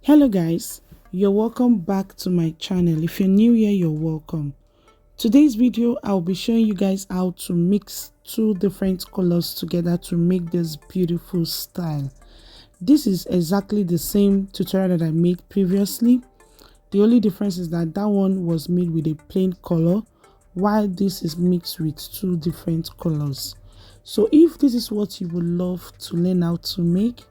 Hello guys, you're welcome back to my channel. If you're new here, you're welcome. Today's video I'll be showing you guys how to mix two different colors together to make this beautiful style. This is exactly the same tutorial that I made previously. The only difference is that one was made with a plain color while this is mixed with two different colors. So if this is what you would love to learn how to make,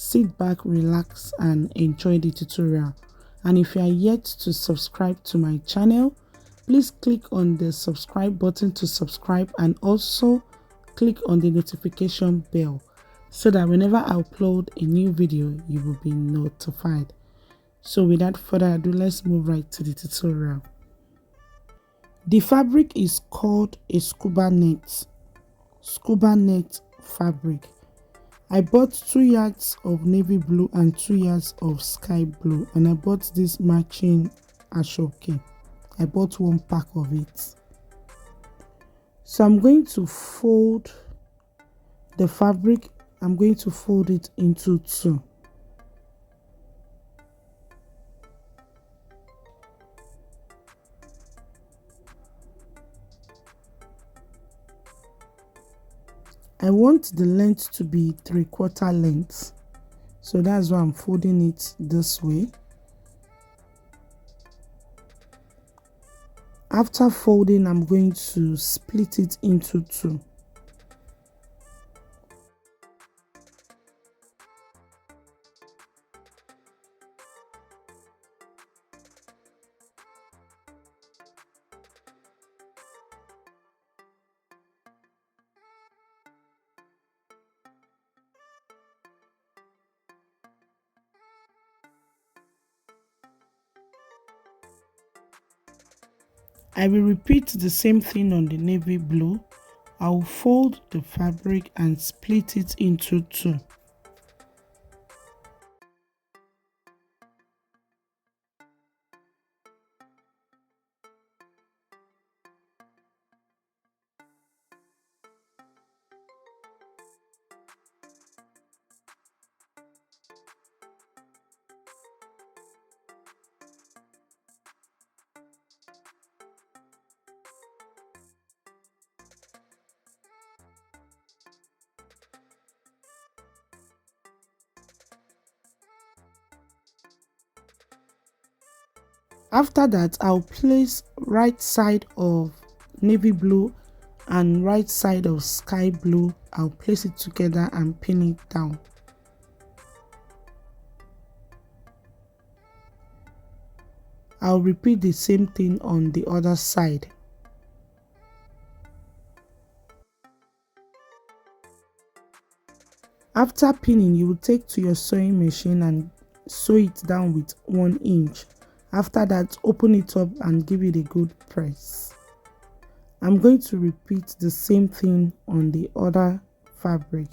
sit back, relax and enjoy the tutorial. And if you are yet to subscribe to my channel, please click on the subscribe button to subscribe and also click on the notification bell so that whenever I upload a new video you will be notified. So without further ado, let's move right to the tutorial. The fabric is called a scuba net fabric. I bought 2 yards of navy blue and 2 yards of sky blue, and I bought this matching asooke. I bought 1 pack of it. So I'm going to fold the fabric. I'm going to fold it into 2. I want the length to be 3/4 length, so that's why I'm folding it this way. After folding, I'm going to split it into 2. I will repeat the same thing on the navy blue. I'll fold the fabric and split it into 2. After that, I'll place right side of navy blue and right side of sky blue. I'll place it together and pin it down. I'll repeat the same thing on the other side. After pinning, you will take to your sewing machine and sew it down with 1 inch. After that, open it up and give it a good press. I'm going to repeat the same thing on the other fabric.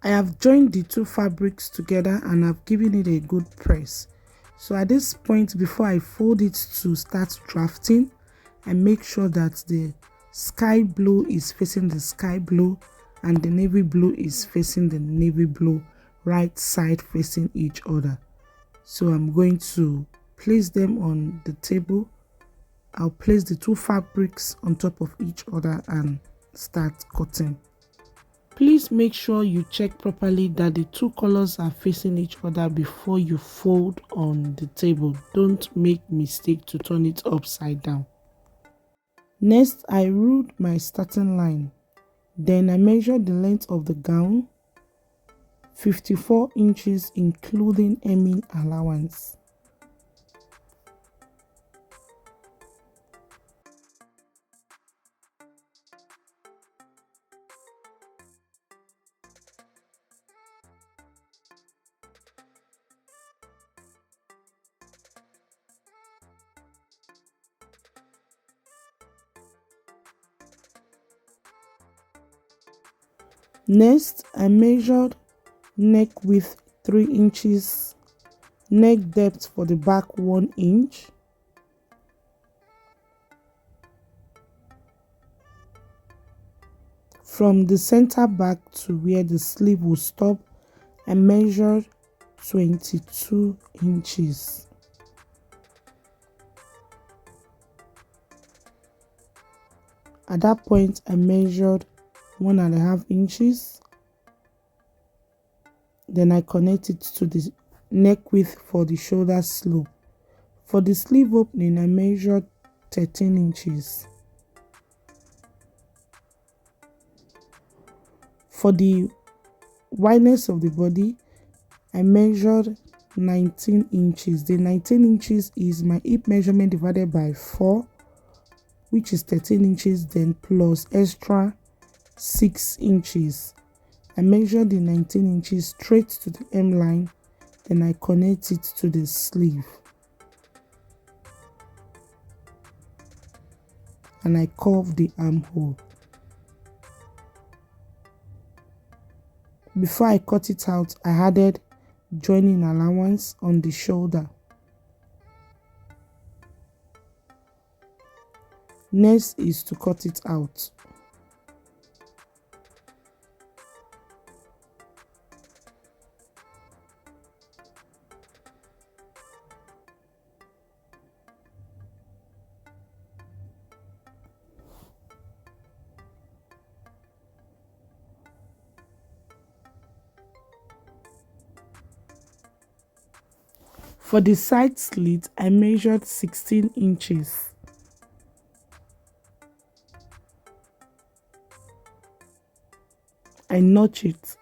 I have joined the 2 fabrics together and I've given it a good press. So at this point, before I fold it to start drafting, I make sure that the sky blue is facing the sky blue and the navy blue is facing the navy blue, right side facing each other. So I'm going to place them on the table. I'll place the 2 fabrics on top of each other and start cutting. Please make sure you check properly that the 2 colors are facing each other before you fold on the table. Don't make mistake to turn it upside down. Next, I ruled my starting line. Then I measured the length of the gown, 54 inches including hemming allowance. Next, I measured neck width 3 inches, neck depth for the back 1 inch. From the center back to where the sleeve will stop, I measured 22 inches. At that point, I measured 1.5 inches. Then I connect it to the neck width for the shoulder slope. For the sleeve opening, I measured 13 inches. For the wideness of the body, I measured 19 inches. The 19 inches is my hip measurement divided by 4, which is 13 inches, then plus extra 6 inches. I measured the 19 inches straight to the hemline, then I connect it to the sleeve. And I curve the armhole. Before I cut it out, I added joining allowance on the shoulder. Next is to cut it out. For the side slit, I measured 16 inches. I notch it.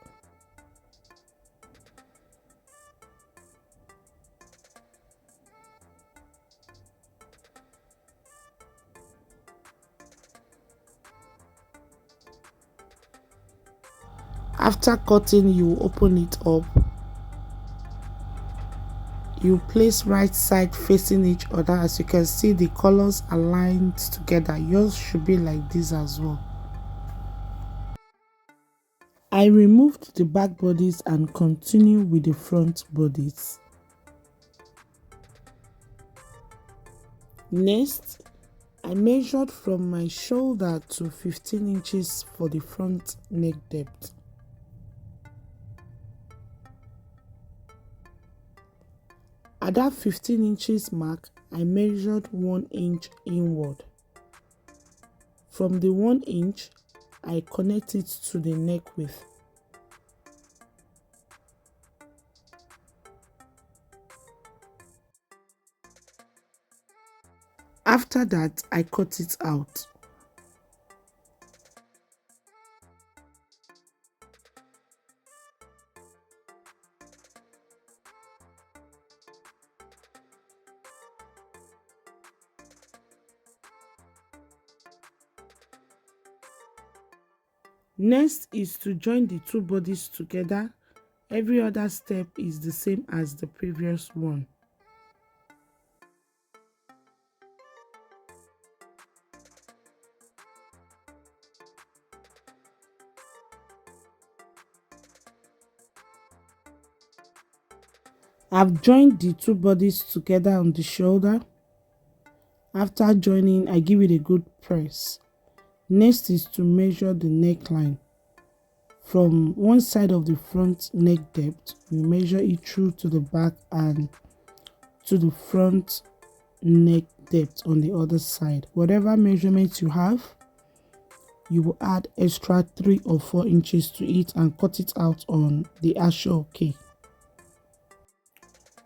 After cutting, you open it up. You place right side facing each other. As you can see, the colors aligned together. Yours should be like this as well. I removed the back bodies and continue with the front bodies. Next, I measured from my shoulder to 15 inches for the front neck depth. At that 15 inches mark, I measured 1 inch inward. From the 1 inch, I connect it to the neck width. After that, I cut it out. Next is to join the two bodies together. Every other step is the same as the previous one. I've joined the two bodies together on the shoulder. After joining, I give it a good press. Next is to measure the neckline. From one side of the front neck depth, we measure it through to the back and to the front neck depth on the other side. Whatever measurements you have, you will add extra 3 or 4 inches to it and cut it out on the asooke.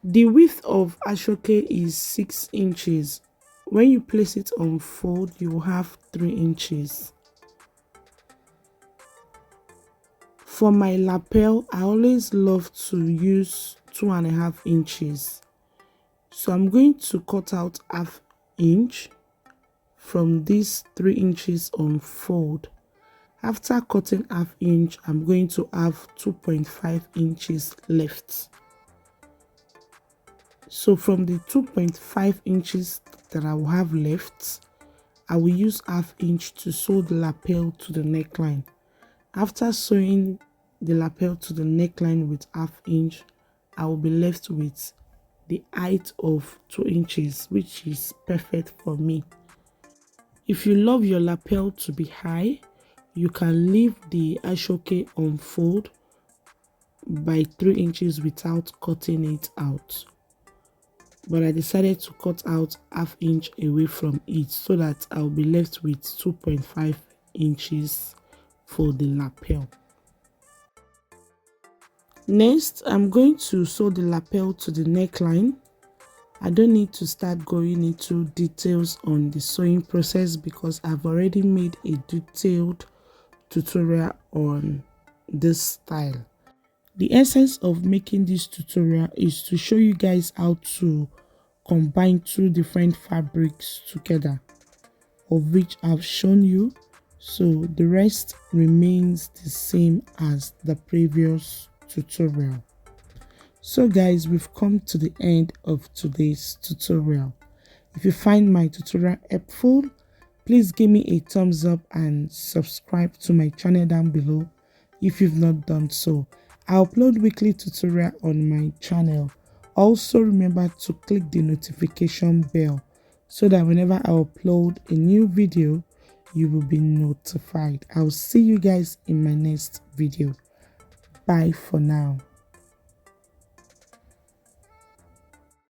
The width of asooke is 6 inches. When you place it on fold, you will have 3 inches. For my lapel, I always love to use 2.5 inches. So I'm going to cut out 1/2 inch from these 3 inches on fold. After cutting 1/2 inch, I'm going to have 2.5 inches left. So from the 2.5 inches that I will have left, I will use 1/2 inch to sew the lapel to the neckline. After sewing the lapel to the neckline with 1/2 inch, I will be left with the height of 2 inches, which is perfect for me. If you love your lapel to be high, you can leave the asooke unfold by 3 inches without cutting it out. But I decided to cut out 1/2 inch away from it so that I'll be left with 2.5 inches for the lapel. Next, I'm going to sew the lapel to the neckline. I don't need to start going into details on the sewing process because I've already made a detailed tutorial on this style. The essence of making this tutorial is to show you guys how to combine 2 different fabrics together, of which I've shown you, so the rest remains the same as the previous tutorial. So guys, we've come to the end of today's tutorial. If you find my tutorial helpful, please give me a thumbs up and subscribe to my channel down below if you've not done so. I upload weekly tutorial on my channel. Also remember to click the notification bell so that whenever I upload a new video, you will be notified. I'll see you guys in my next video. Bye for now.